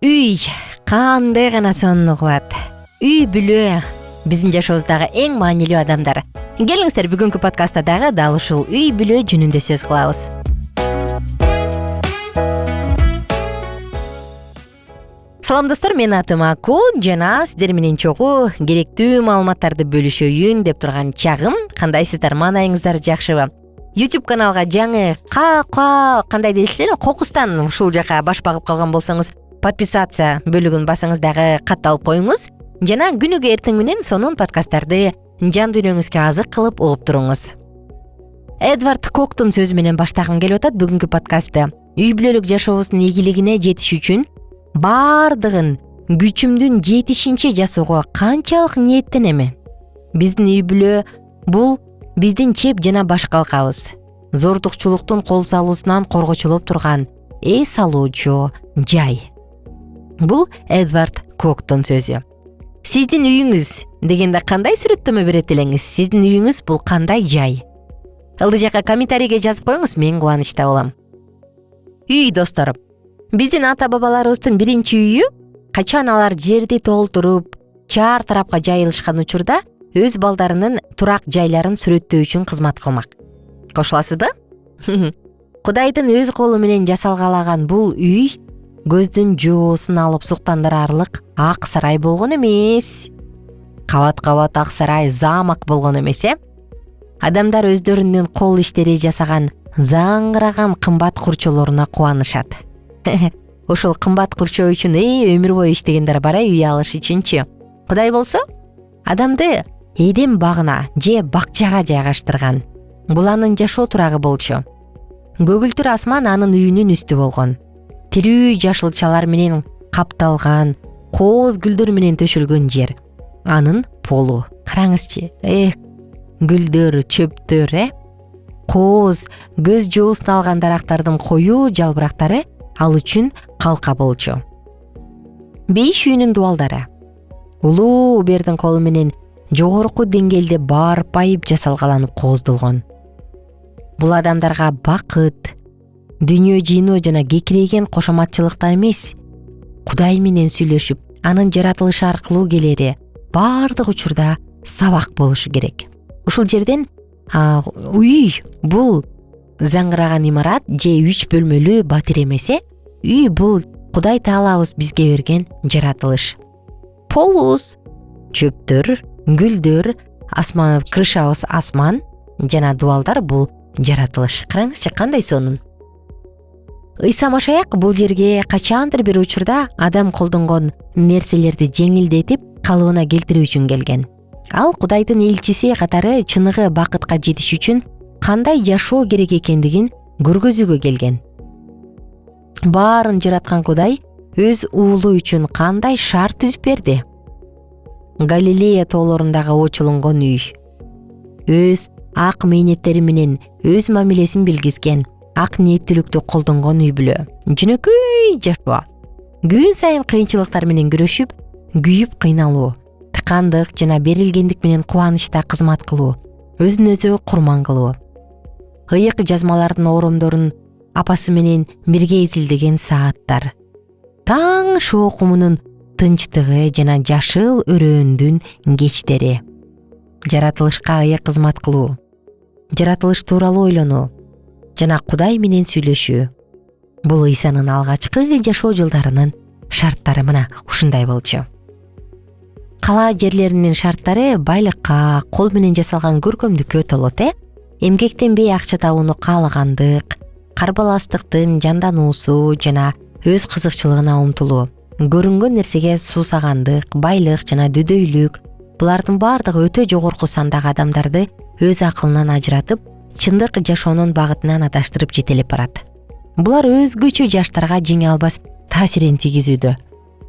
Үй кандай гана сонун угулат. Үй бүлө биздин жашообуздагы эң маанилүү адамдар. Келиңиздер бүгүнкү подкастта дагы дал ушул үй бүлө жөнүндө сөз кылабыз. Салам достор, мен атым Аку жана сиздер менен чогуу керектүү маалыматтарды бөлүшөйүн деп турган чагым. Кандайсыздар, маанайыңыздар жакшыбы? YouTube каналга жаңы кандай дейсиздер, кокустан ушул жака баш багып калган болсоңуз, подписация бөлүгүн басыңыз дагы катталып коюңуз. Жана күнүгө эртең менен сонун подкасттарды жан дүйнөңүзгө азык кылып угуп туруңуз. Эдвард Коктун сөзү менен баштагым келип атат бүгүнкү подкастты. Үй бүлөлүк жашообуздун ийгилигине жетиш үчүн бардыгын күчүмдүн жетишинче жасоого канчалык ниеттенем? Биздин үй бүлө бул биздин чеп жана баш калкабыз. Зордукчулуктун кол салуусунан коргочулуп турган эс алуучу жай. Бул Эдвард Коктун сөзү. Сиздин үйүңүз дегенде кандай сүрөттөмө берет элеңиз? Сиздин үйүңүз бул кандай жай? Ылдый жакка комментарийге жазып коюңуз, мен кубанычта болом. Үй достор. Биздин ата-бабаларыбыздын биринчи үйү, качан алар жерди толтуруп, чаар тарапка жайылышкан учурда өз балдарынын турак жайларын сүрөттөө үчүн кызмат кылмак. Кошуласызбы? Кудайдын өз колу менен жасалгалаган бул үй көздүн жоосун алып суктандырарлык ак сарай болгон эмес. Кабат-кабат ак сарай, замок болгон эмес, Адамдар өздөрүнүн кол иштери жасаган заңгыраган кымбат курчолоруна кубанышат. Ошол кымбат курчоо үчүн өмүр бою иштегендер бар, үй алыш үчүнчү. Кудай болсо адамды Эдем багына же бакчага жайгаштырган. Бул анын жашоо турагы болчу. Көгүлтүр асман анын үйүнүн үстү болгон. Тирүү жашылчалар менен капталган, кооз гүлдөр менен төшөлгөн жер анын полу. Караңызчы, гүлдөр, чөптөр, кооз, көз жоосун алган дарактардын коюу жалбырактары ал үчүн калка болчу. Бейиш үйүнүн дубалдары улуу убердин колу менен жогорку деңгээлде баарпайып жасалгаланып кооздолгон. Бул адамдарга бакыт, дүйнө жыйноо жана кекирейген кошоматчылыкта эмес, Кудай менен сүйлөшүп, анын жаратылышы аркылуу келери бардык учурда сабак болушу керек. Ушул жерден үй бул заңгыраган имарат же 3 бөлмөлүү батир эмес, үй бул Кудай Таалабыз бизге берген жаратылыш. Полубуз чөптөр, гүлдөр, асман, крышабыз асман жана дубалдар бул жаратылыш. Караңызчы, кандай сонун. Ыйса Машаяк бул жерге качандыр бир учурда адам колдонгон нерселерди жеңилдетип, калыбына келтирүү үчүн келген. Ал Кудайдын элчиси катары чыныгы бакытка жетиш үчүн кандай жашоо керек экендигин көргөзүүгө келген. Баарын жараткан Кудай өз уулу үчүн кандай шарт түзүп берди? Галилея тоолорундагы очулунгон үй. Өз ак мээнеттери менен өз мамилесин билгизген, ак ниеттүүлүктү колдонгон үй бүлө. Жөнөкөй жашоо. Күн сайын кыйынчылыктар менен күрөшүп, күйүп кыйналуу, тыкандык жана берилгендик менен кубанычта кызмат кылуу, өзүн өзү курман кылуу. Ыйык жазмалардын оромдорун апасы менен бирге изилдеген сааттар. Таң шоокумунун тынчтыгы жана жашыл өрөөндүн кечтери. Жаратылышка ыйык кызмат кылуу, жаратылыш тууралуу ойлонуу жана Кудай менен сүйлөшүү. Бул Ыйсанын алгачкы жашоо жылдарынын шарттары мына ушундай болчу. Кала жерлеринин шарттары байлыкка, кол менен жасалган көркөмдүккө толот, эмгектенбей акча табууну каалагандык, карбаластыктын жандануусу жана өз кызыкчылыгына умтулуу, көрүнгөн нерсеге суусагандык, байлык жана дөдөйлүк. Булардын бардыгы өтө жогорку сандагы адамдарды өз акылынан ажыратып, чындык жашоонун багытынан адаштырып жетелеп барат. Булар өзгөчө жаштарга жеңе албас таасирин тийгизүүдө.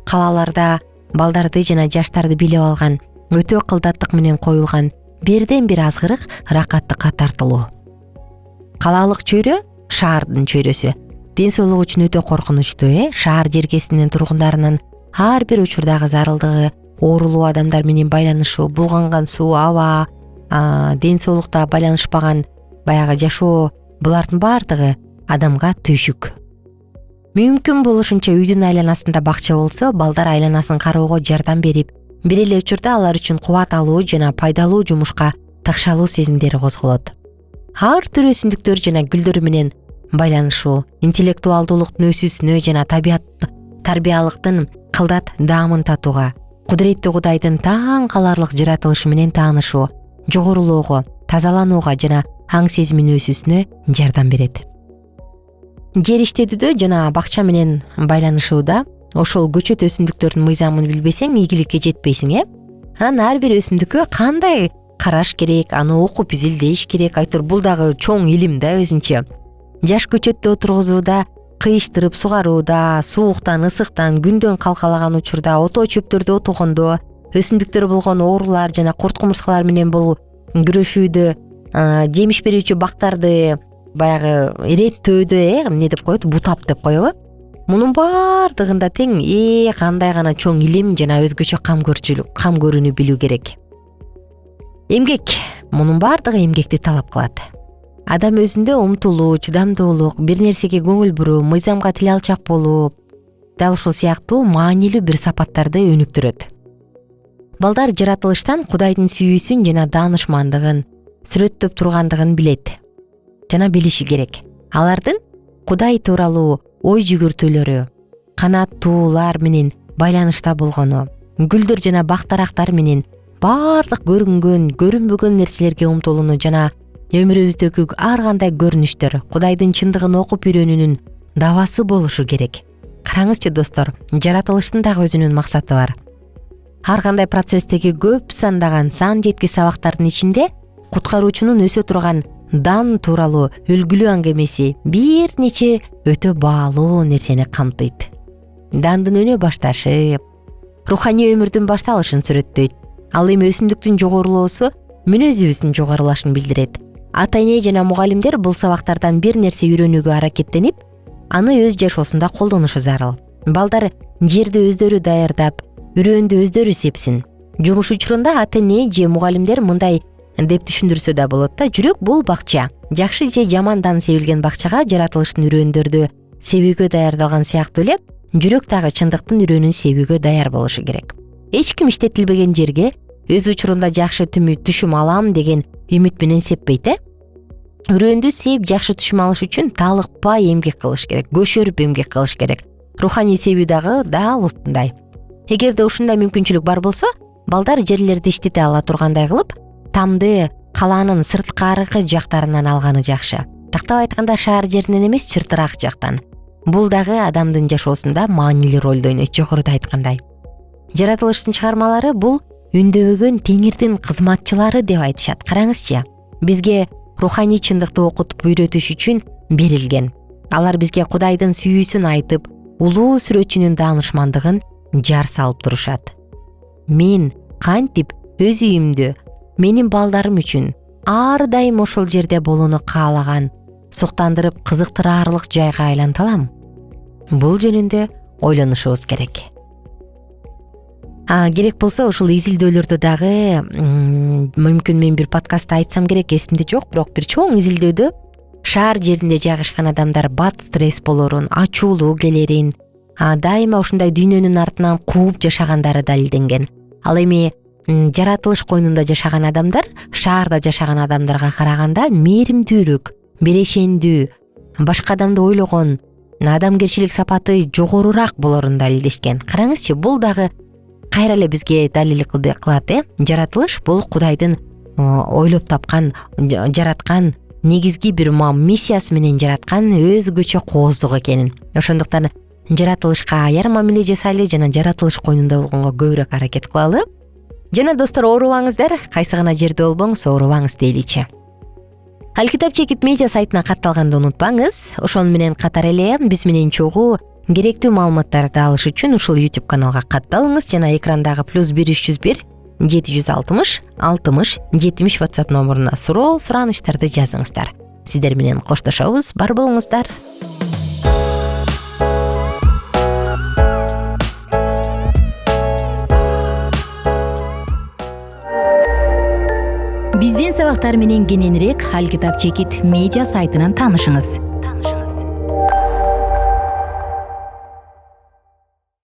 Калаларда балдарды жана жаштарды билип алган, өтө кылдаттык менен коюлган бирден бир азгырык ракаттыкка тартылуу. Калалык чөйрө шаардын чөйрөсү. Ден соолук үчүн өтө коркунучтуу, шаар жергесинин тургундарынын ар бир учурдагы зарылдыгы, оорулуу адамдар менен байланышуу, булганган суу, аба, ден соолукта байланышпаган баягы жашоо, булардын бардыгы адамга түйшүк. мүмкүн болушунча үйдүн айланасында бакча болсо, балдар айланасын кароого жардам берип, бир эле учурда алар үчүн кубат алуу жана пайдалуу жумушка такшалуу сезимдери козголот. Ар түрдүү өсүмдүктөр жана гүлдөр менен байланышуу, интеллектуалдуулуктун өсүүсүнө жана тарбиялыктын кылдат даамын татууга, кудуреттүү Кудайдын таң каларлык жаратылышы менен таанышуу, жогорулоого, тазаланууга жана аң сезиминин өсүүсүнө жардам берет. Жер иштетүүдө жана бакча менен байланышууда ошол көчөт өсүмдүктөрдүн мыйзамын билбесең, ийгиликке жетпейсиң, Анан ар бир өсүмдүккө кандай караш керек, аны окуп изилдеш керек. Айтор бул дагы чоң илим да өзүнчө. Жаш көчөттү отургузууда, кыйыштырып сугарууда, сууктан, ысыктан, күндөн калкалаган учурда, отоо чөптөрдү отогондо, өсүмдүктөр болгон оорулар жана курт кумурскалар менен күрөшүүдө, жемиш берүүчү бактарды баягы иреттөөдө, эмне деп коет, бутап деп коебу. Мунун баардыгында тең кандай гана чоң илим жана өзгөчө кам көрүүнү билүү керек. Эмгек, мунун баардыгы эмгекти талап кылат. Адам өзүндө умтулуу, чыдамдуулук, бир нерсеге көңүл буруу, мыйзамга тил алчак болуу, дал ушул сыяктуу маанилүү бир сапаттарды өнүктүрөт. Балдар жаратылыштан Кудайдын сүйүүсүн жана даанышмандыгын, сүрөттөп тургандыгын билет жана билиши керек. Алардын Кудай тууралуу ой жүгүртүүлөрү канаттуулар менен байланышта болгону, гүлдөр жана бактарактар менен баардык көрүнгөн, көрүнбөгөн нерселерге умтулууну жана өмүрүбүздөгү ар кандай көрүнүштөр Кудайдын чындыгын окуп үйрөнүүнүн давасы болушу керек. Караңызчы достор, жаратылыштын дагы өзүнүн максаты бар. Ар кандай процесстеги көп сандаган сан жетки сабактардын ичинде куткаруучунун өсө турган дан тууралуу өлгүлүү аңгемеси бир нече өтө баалуу нерсени камтыйт. Дандын өнө башташы, руханий өмүрдүн башталышын сүрөттөйт. Ал эми өсүмдүктүн жогорулоосу мүнөзүбүздүн жогорулашын билдирет. Ата-эне жана мугалимдер бул сабактардан бир нерсе үйрөнүүгө аракеттенип, аны өз жашоосунда колдонушу зарыл. Балдар жерди өздөрү даярдап, үрөөндү өздөрү сепсин. Жумуш учурунда ата-эне же мугалимдер мындай деп түшүндүрсө да болот да, жүрөк бул бакча. Жакшы же жамандан себилген бакчага жаратылыштын үрөөндөрдү себүүгө даярдалган сыяктуу эле, жүрөк дагы чындыктын үрөөнүн себүүгө даяр болушу керек. Эч ким иштетилбеген жерге өз учурунда жакшы түшүм алам деген үмүт менен сеппейт. Үрөөндү сеп жакшы түшүм алыш үчүн талыкпай эмгек кылыш керек, көшөрүп эмгек кылыш керек. Руханий себүү дагы дал ушундай. Эгерде ушундай мүмкүнчүлүк бар болсо, балдар жерлерди иштете ала тургандай кылып, тамды калаанын сырткаркы жактарынан алганы жакшы. Тактап айтканда шаар жеринен эмес, чыртыраак жактан. Бул дагы адамдын жашоосунда маанилүү ролду ойнойт, жогоруда айткандай. Жаратылыштын чыгармалары бул үндөбөгөн теңирдин кызматчылары деп айтышат. Караңызчы, бизге руханий чындыкты окутуп үйрөтүш үчүн берилген. Алар бизге Кудайдын сүйүүсүн айтып, улуу сүрөтчүнүн даанышмандыгын жар салып турушат. Мен кантип өз үйүмдү, менин балдарым үчүн ар дайым ошол жерде болууну каалаган, суктандырып кызыктыраарлык жайга айланталам. Бул жөнүндө ойлонушубуз керек. Керек болсо ушул изилдөөлөрдү дагы мүмкүн мен бир подкастта айтсам керек, эсимде жок, бирок бир чоң изилдөөдө шаар жеринде жайгашкан адамдар бат стресс болорун, ачуулуу келерин, дайыма ушундай дүйнөнүн артынан кууп жашагандары далилденген. Ал эми жаратылыш койнунда жашаган адамдар шаарда жашаган адамдарга караганда мээримдүүрөөк, берешендүү, башка адамды ойлогон, адамгерчилик сапаты жогорураак болорун далилдешкен. Караңызчы, бул дагы кайра эле бизге далил кылат. Жаратылыш бул Кудайдын ойлоп тапкан, жараткан, негизги бир миссиясы менен жараткан өзгөчө кооздук экенин. Ошондуктан жаратылышка аяр мамиле жасайлы жана жаратылыш койнунда болгонго көбүрөөк аракет кылалы. Жана достор, оорубаңыздар, кайсы гана жерде болбоңуз, оорубаңыз дейличи. Алкитап Чекит медиа сайтына катталганды унутпаңыз. Ошону менен катар эле биз менен чогуу керектүү маалыматтарды алыш үчүн ушул YouTube каналга катталыңыз жана экрандагы +1 301 760 60 70 WhatsApp номуруна суроо, сураныштарды жазыңыздар. Сиздер менен коштошобуз. Бар болуңуздар. Биздин сабактар менен кененирээк Алкитап Чекит медиа сайтынан таанышыңыз.